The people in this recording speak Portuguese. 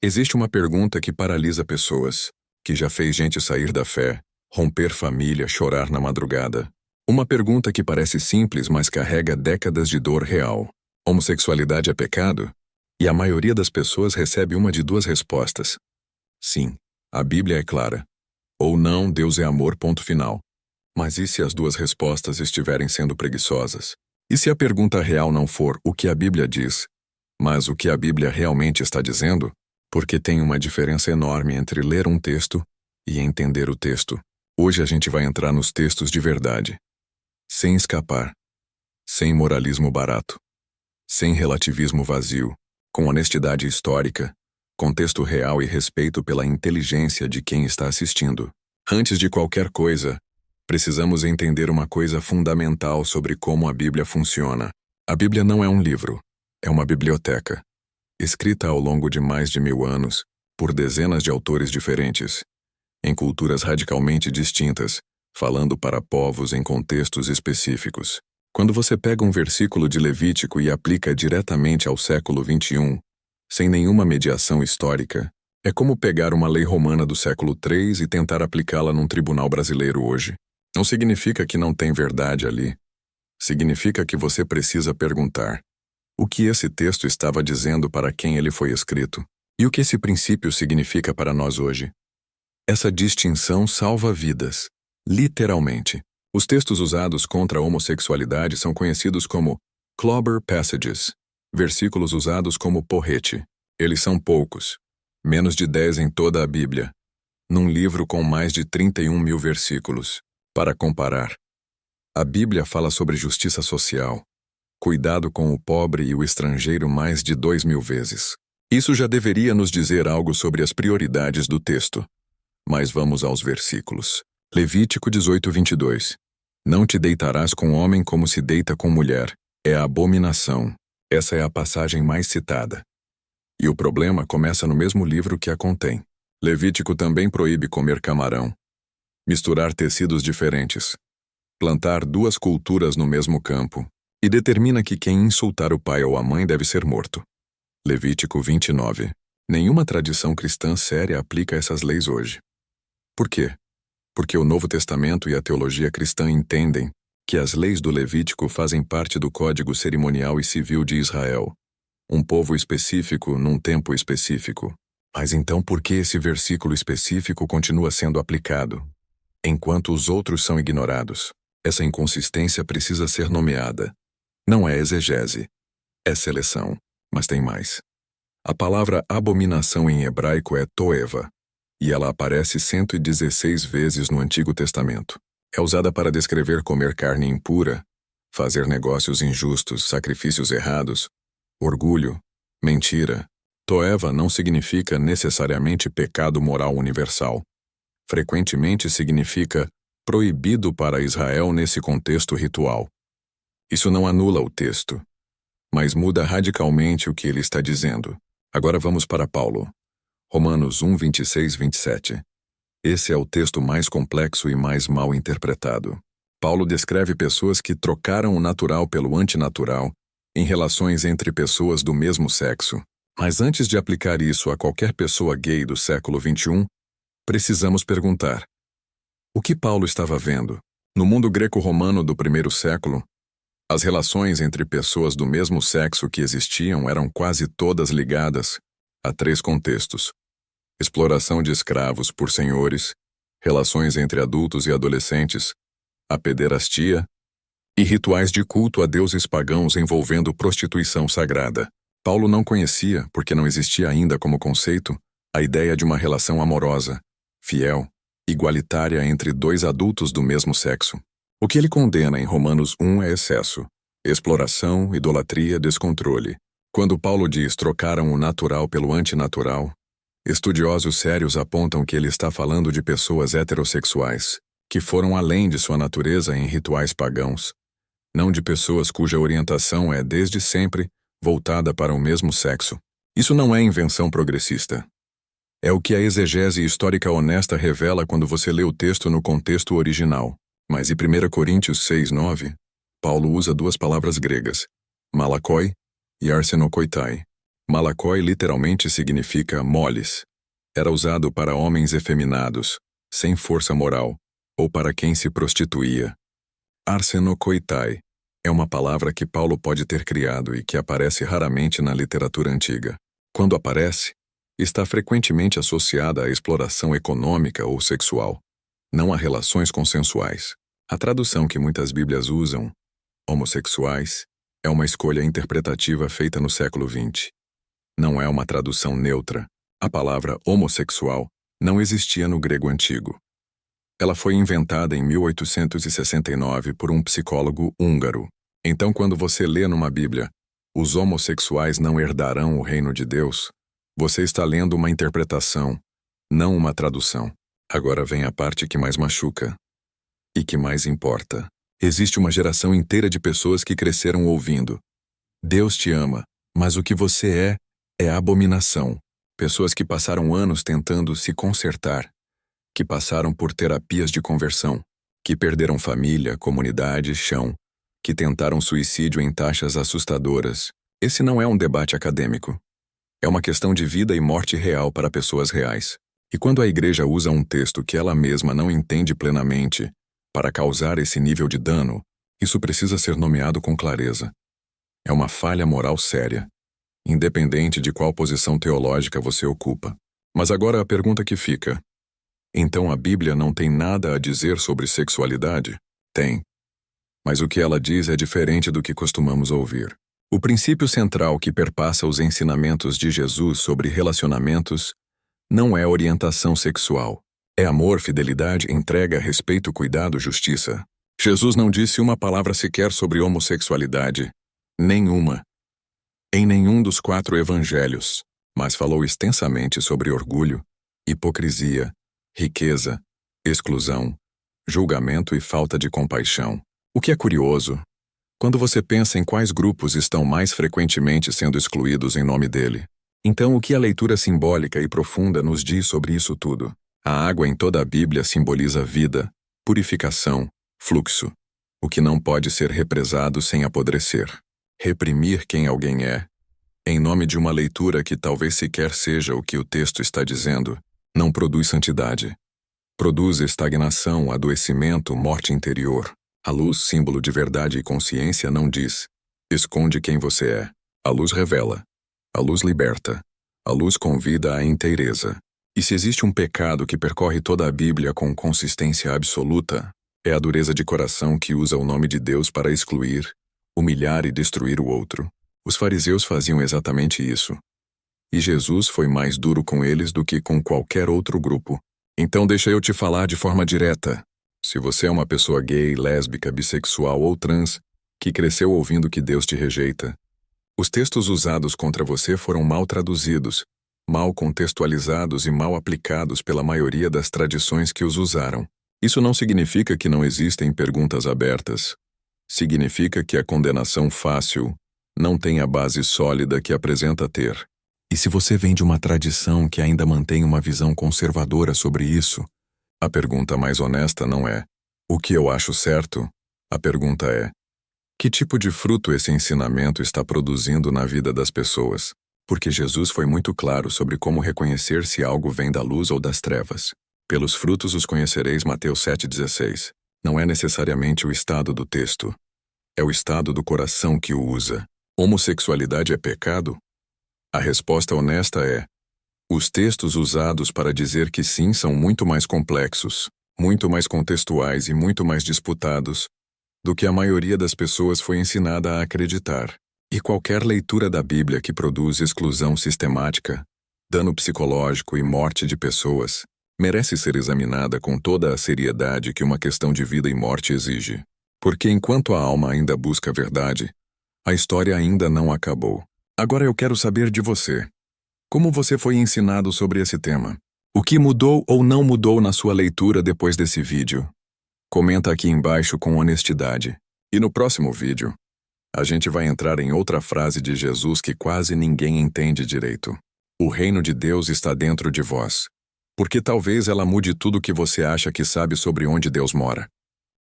Existe uma pergunta que paralisa pessoas, que já fez gente sair da fé, romper família, chorar na madrugada. Uma pergunta que parece simples, mas carrega décadas de dor real. Homossexualidade é pecado? E a maioria das pessoas recebe uma de duas respostas. Sim, a Bíblia é clara. Ou não, Deus é amor, ponto final. Mas e se as duas respostas estiverem sendo preguiçosas? E se a pergunta real não for o que a Bíblia diz, mas o que a Bíblia realmente está dizendo? Porque tem uma diferença enorme entre ler um texto e entender o texto. Hoje a gente vai entrar nos textos de verdade. Sem escapar. Sem moralismo barato. Sem relativismo vazio. Com honestidade histórica, contexto real e respeito pela inteligência de quem está assistindo. Antes de qualquer coisa, precisamos entender uma coisa fundamental sobre como a Bíblia funciona. A Bíblia não é um livro, é uma biblioteca. Escrita ao longo de mais de 1000 anos, por dezenas de autores diferentes, em culturas radicalmente distintas, falando para povos em contextos específicos. Quando você pega um versículo de Levítico e aplica diretamente ao século XXI, sem nenhuma mediação histórica, é como pegar uma lei romana do século III e tentar aplicá-la num tribunal brasileiro hoje. Não significa que não tem verdade ali. Significa que você precisa perguntar: o que esse texto estava dizendo para quem ele foi escrito? E o que esse princípio significa para nós hoje? Essa distinção salva vidas, literalmente. Os textos usados contra a homossexualidade são conhecidos como clobber passages, versículos usados como porrete. Eles são poucos, menos de 10 em toda a Bíblia, num livro com mais de 31.000 versículos. Para comparar, a Bíblia fala sobre justiça social, cuidado com o pobre e o estrangeiro mais de 2.000 vezes. Isso já deveria nos dizer algo sobre as prioridades do texto. Mas vamos aos versículos. Levítico 18:22. Não te deitarás com homem como se deita com mulher. É a abominação. Essa é a passagem mais citada. E o problema começa no mesmo livro que a contém. Levítico também proíbe comer camarão, misturar tecidos diferentes, plantar duas culturas no mesmo campo, e determina que quem insultar o pai ou a mãe deve ser morto. Levítico 29. Nenhuma tradição cristã séria aplica essas leis hoje. Por quê? Porque o Novo Testamento e a teologia cristã entendem que as leis do Levítico fazem parte do código cerimonial e civil de Israel, um povo específico num tempo específico. Mas então por que esse versículo específico continua sendo aplicado, enquanto os outros são ignorados? Essa inconsistência precisa ser nomeada. Não é exegese, é seleção, mas tem mais. A palavra abominação em hebraico é toeva, e ela aparece 116 vezes no Antigo Testamento. É usada para descrever comer carne impura, fazer negócios injustos, sacrifícios errados, orgulho, mentira. Toeva não significa necessariamente pecado moral universal. Frequentemente significa proibido para Israel nesse contexto ritual. Isso não anula o texto, mas muda radicalmente o que ele está dizendo. Agora vamos para Paulo. Romanos 1:26-27. Esse é o texto mais complexo e mais mal interpretado. Paulo descreve pessoas que trocaram o natural pelo antinatural em relações entre pessoas do mesmo sexo. Mas antes de aplicar isso a qualquer pessoa gay do século XXI, precisamos perguntar: o que Paulo estava vendo? No mundo greco-romano do primeiro século, as relações entre pessoas do mesmo sexo que existiam eram quase todas ligadas a 3 contextos: exploração de escravos por senhores, relações entre adultos e adolescentes, a pederastia e rituais de culto a deuses pagãos envolvendo prostituição sagrada. Paulo não conhecia, porque não existia ainda como conceito, a ideia de uma relação amorosa, fiel, igualitária entre 2 adultos do mesmo sexo. O que ele condena em Romanos 1 é excesso, exploração, idolatria, descontrole. Quando Paulo diz trocaram o natural pelo antinatural, estudiosos sérios apontam que ele está falando de pessoas heterossexuais, que foram além de sua natureza em rituais pagãos, não de pessoas cuja orientação é desde sempre voltada para o mesmo sexo. Isso não é invenção progressista. É o que a exegese histórica honesta revela quando você lê o texto no contexto original. Mas em 1 Coríntios 6:9, Paulo usa 2 palavras gregas, malakoi e arsenokoitai. Malakoi literalmente significa moles. Era usado para homens efeminados, sem força moral, ou para quem se prostituía. Arsenokoitai é uma palavra que Paulo pode ter criado e que aparece raramente na literatura antiga. Quando aparece, está frequentemente associada à exploração econômica ou sexual, não a relações consensuais. A tradução que muitas Bíblias usam, homossexuais, é uma escolha interpretativa feita no século XX. Não é uma tradução neutra. A palavra homossexual não existia no grego antigo. Ela foi inventada em 1869 por um psicólogo húngaro. Então, quando você lê numa Bíblia, os homossexuais não herdarão o reino de Deus, você está lendo uma interpretação, não uma tradução. Agora vem a parte que mais machuca e que mais importa. Existe uma geração inteira de pessoas que cresceram ouvindo: Deus te ama, mas o que você é abominação. Pessoas que passaram anos tentando se consertar, que passaram por terapias de conversão, que perderam família, comunidade, chão, que tentaram suicídio em taxas assustadoras. Esse não é um debate acadêmico. É uma questão de vida e morte real para pessoas reais. E quando a igreja usa um texto que ela mesma não entende plenamente para causar esse nível de dano, isso precisa ser nomeado com clareza. É uma falha moral séria, independente de qual posição teológica você ocupa. Mas agora a pergunta que fica: então a Bíblia não tem nada a dizer sobre sexualidade? Tem. Mas o que ela diz é diferente do que costumamos ouvir. O princípio central que perpassa os ensinamentos de Jesus sobre relacionamentos não é orientação sexual. É amor, fidelidade, entrega, respeito, cuidado, justiça. Jesus não disse uma palavra sequer sobre homossexualidade. Nenhuma. Em nenhum dos 4 evangelhos. Mas falou extensamente sobre orgulho, hipocrisia, riqueza, exclusão, julgamento e falta de compaixão. O que é curioso, quando você pensa em quais grupos estão mais frequentemente sendo excluídos em nome dele. Então, o que a leitura simbólica e profunda nos diz sobre isso tudo? A água em toda a Bíblia simboliza vida, purificação, fluxo, o que não pode ser represado sem apodrecer. Reprimir quem alguém é, em nome de uma leitura que talvez sequer seja o que o texto está dizendo, não produz santidade. Produz estagnação, adoecimento, morte interior. A luz, símbolo de verdade e consciência, não diz: esconde quem você é. A luz revela. A luz liberta. A luz convida à inteireza. E se existe um pecado que percorre toda a Bíblia com consistência absoluta, é a dureza de coração que usa o nome de Deus para excluir, humilhar e destruir o outro. Os fariseus faziam exatamente isso. E Jesus foi mais duro com eles do que com qualquer outro grupo. Então deixa eu te falar de forma direta. Se você é uma pessoa gay, lésbica, bissexual ou trans, que cresceu ouvindo que Deus te rejeita, os textos usados contra você foram mal traduzidos, mal contextualizados e mal aplicados pela maioria das tradições que os usaram. Isso não significa que não existem perguntas abertas. Significa que a condenação fácil não tem a base sólida que apresenta ter. E se você vem de uma tradição que ainda mantém uma visão conservadora sobre isso, a pergunta mais honesta não é: o que eu acho certo? A pergunta é: que tipo de fruto esse ensinamento está produzindo na vida das pessoas? Porque Jesus foi muito claro sobre como reconhecer se algo vem da luz ou das trevas. Pelos frutos os conhecereis, Mateus 7,16. Não é necessariamente o estado do texto. É o estado do coração que o usa. Homossexualidade é pecado? A resposta honesta é: os textos usados para dizer que sim são muito mais complexos, muito mais contextuais e muito mais disputados do que a maioria das pessoas foi ensinada a acreditar. E qualquer leitura da Bíblia que produz exclusão sistemática, dano psicológico e morte de pessoas, merece ser examinada com toda a seriedade que uma questão de vida e morte exige. Porque enquanto a alma ainda busca a verdade, a história ainda não acabou. Agora eu quero saber de você. Como você foi ensinado sobre esse tema? O que mudou ou não mudou na sua leitura depois desse vídeo? Comenta aqui embaixo com honestidade. E no próximo vídeo, a gente vai entrar em outra frase de Jesus que quase ninguém entende direito. O reino de Deus está dentro de vós. Porque talvez ela mude tudo o que você acha que sabe sobre onde Deus mora.